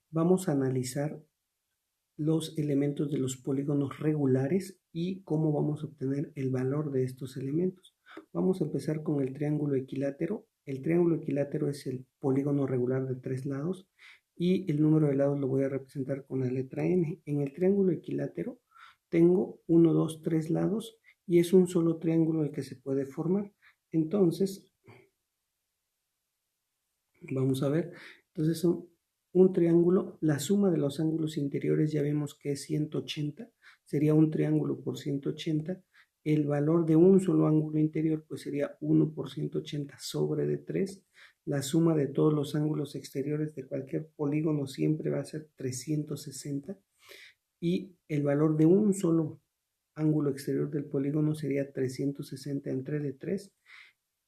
Vamos a analizar los elementos de los polígonos regulares y cómo vamos a obtener el valor de estos elementos. Vamos a empezar con el triángulo equilátero. El triángulo equilátero es el polígono regular de 3 lados y el número de lados lo voy a representar con la letra n. En el triángulo equilátero tengo 1, 2, 3 lados y es un solo triángulo el que se puede formar. Entonces, vamos a ver, entonces son un triángulo, la suma de los ángulos interiores ya vemos que es 180, sería un triángulo por 180, el valor de un solo ángulo interior pues sería 1 por 180 sobre de 3, la suma de todos los ángulos exteriores de cualquier polígono siempre va a ser 360 y el valor de un solo ángulo exterior del polígono sería 360 entre de 3.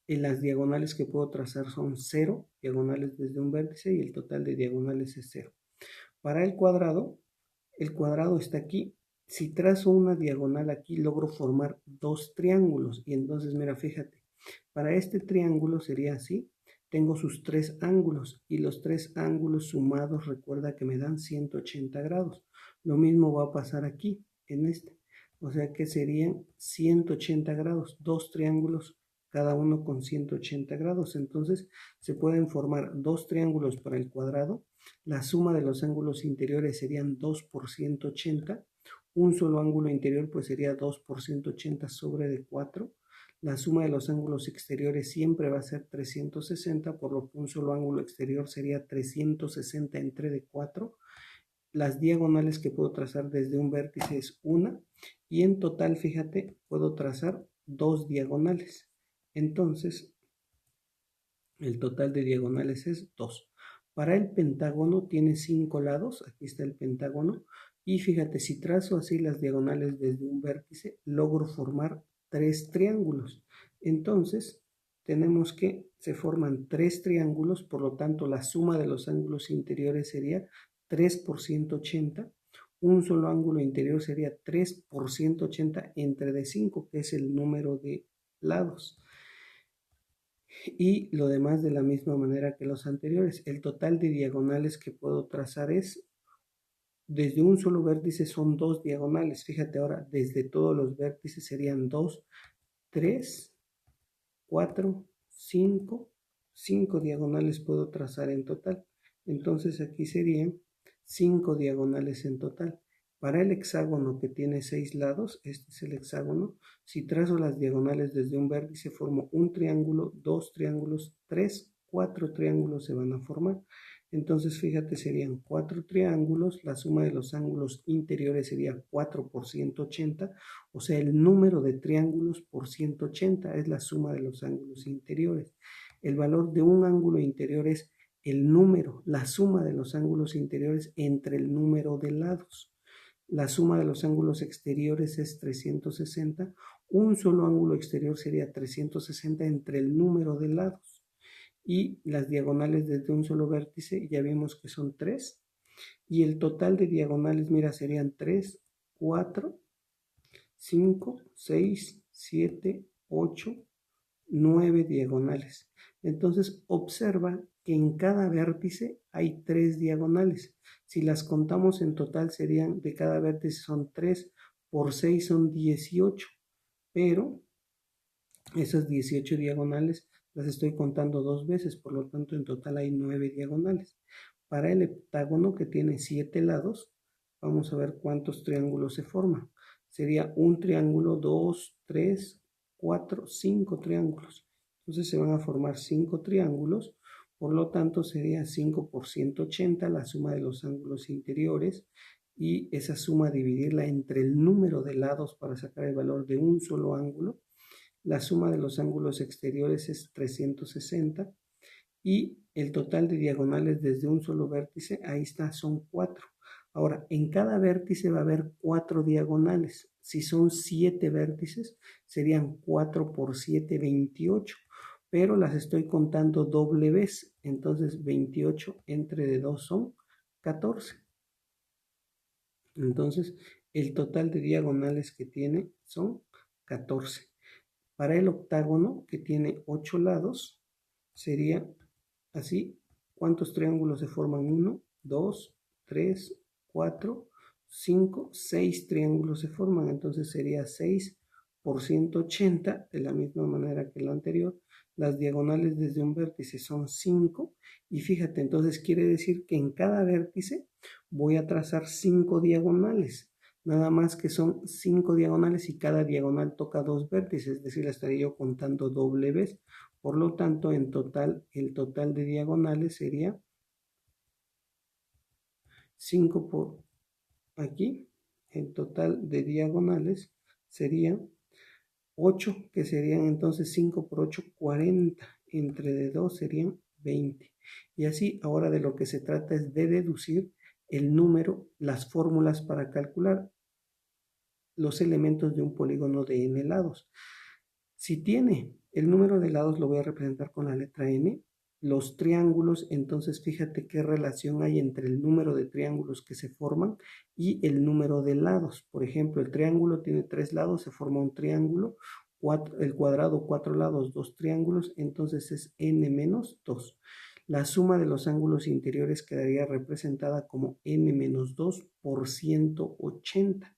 En las diagonales que puedo trazar son 0 diagonales desde un vértice y el total de diagonales es 0. Para el cuadrado está aquí. Si trazo una diagonal aquí, logro formar dos triángulos. Y entonces, mira, fíjate, para este triángulo sería así. Tengo sus tres ángulos y los tres ángulos sumados, recuerda que me dan 180 grados. Lo mismo va a pasar aquí, en este. O sea que serían 180 grados, dos triángulos cada uno con 180 grados. Entonces se pueden formar dos triángulos para el cuadrado. La suma de los ángulos interiores serían 2 por 180. Un solo ángulo interior pues sería 2 por 180 sobre de 4. La suma de los ángulos exteriores siempre va a ser 360, por lo que un solo ángulo exterior sería 360 entre de 4. Las diagonales que puedo trazar desde un vértice es una y en total, fíjate, puedo trazar dos diagonales. Entonces, el total de diagonales es 2. Para el pentágono tiene 5 lados, aquí está el pentágono, y fíjate, si trazo así las diagonales desde un vértice, logro formar 3 triángulos. Entonces, tenemos que se forman 3 triángulos, por lo tanto, la suma de los ángulos interiores sería 3 por 180. Un solo ángulo interior sería 3 por 180 entre de 5, que es el número de lados. Y lo demás de la misma manera que los anteriores. El total de diagonales que puedo trazar es, desde un solo vértice son dos diagonales. Fíjate ahora, desde todos los vértices serían 2, 3, 4, 5. 5 diagonales puedo trazar en total. Entonces aquí serían 5 diagonales en total. Para el hexágono que tiene 6 lados, este es el hexágono, si trazo las diagonales desde un vértice formo un triángulo, dos triángulos, 3, 4 triángulos se van a formar. Entonces fíjate, serían 4 triángulos, la suma de los ángulos interiores sería 4 por 180, o sea, el número de triángulos por 180 es la suma de los ángulos interiores. El valor de un ángulo interior es el número, la suma de los ángulos interiores entre el número de lados. La suma de los ángulos exteriores es 360. Un solo ángulo exterior sería 360 entre el número de lados. Y las diagonales desde un solo vértice ya vimos que son 3. Y el total de diagonales, mira, serían 3, 4, 5, 6, 7, 8, 9 diagonales. Entonces observa que en cada vértice hay 3 diagonales. Si las contamos en total serían, de cada vértice son 3, por 6 son 18, pero esas 18 diagonales las estoy contando dos veces, por lo tanto en total hay 9 diagonales. Para el heptágono que tiene 7 lados, vamos a ver cuántos triángulos se forman. Sería un triángulo, 2, 3, 4, 5 triángulos. Entonces se van a formar 5 triángulos, por lo tanto sería 5 por 180 la suma de los ángulos interiores y esa suma dividirla entre el número de lados para sacar el valor de un solo ángulo. La suma de los ángulos exteriores es 360 y el total de diagonales desde un solo vértice, ahí está, son 4. Ahora, en cada vértice va a haber 4 diagonales. Si son 7 vértices, serían 4 por 7, 28. Pero las estoy contando doble vez. Entonces, 28 entre de 2 son 14. Entonces, el total de diagonales que tiene son 14. Para el octágono, que tiene 8 lados, sería así. ¿Cuántos triángulos se forman? 1, 2, 3, 4, 5, 6 triángulos se forman. Entonces sería 6 por 180, de la misma manera que lo anterior. Las diagonales desde un vértice son 5. Y fíjate, entonces quiere decir que en cada vértice voy a trazar 5 diagonales. Nada más que son 5 diagonales y cada diagonal toca 2 vértices, es decir, la estaría yo contando doble vez. Por lo tanto, en total, el total de diagonales sería 5 por aquí. El total de diagonales sería 8, que serían entonces 5 por 8, 40. Entre de 2 serían 20. Y así, ahora de lo que se trata es de deducir el número, las fórmulas para calcular los elementos de un polígono de n lados. Si tiene el número de lados, lo voy a representar con la letra n. Los triángulos, entonces fíjate qué relación hay entre el número de triángulos que se forman y el número de lados. Por ejemplo, el triángulo tiene 3 lados, se forma un triángulo. El cuadrado, 4 lados, 2 triángulos, entonces es n menos 2. La suma de los ángulos interiores quedaría representada como n menos 2 por 180.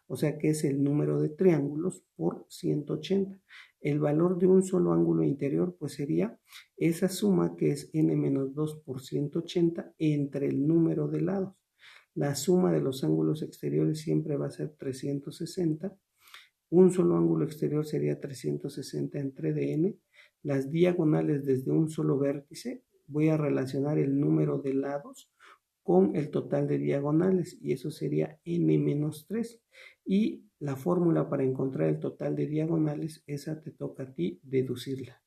O sea que es el número de triángulos por 180. El valor de un solo ángulo interior pues sería esa suma que es n menos 2 por 180 entre el número de lados. La suma de los ángulos exteriores siempre va a ser 360. Un solo ángulo exterior sería 360 entre dn. Las diagonales desde un solo vértice, voy a relacionar el número de lados con el total de diagonales y eso sería n menos 3. Y la fórmula para encontrar el total de diagonales, esa te toca a ti deducirla.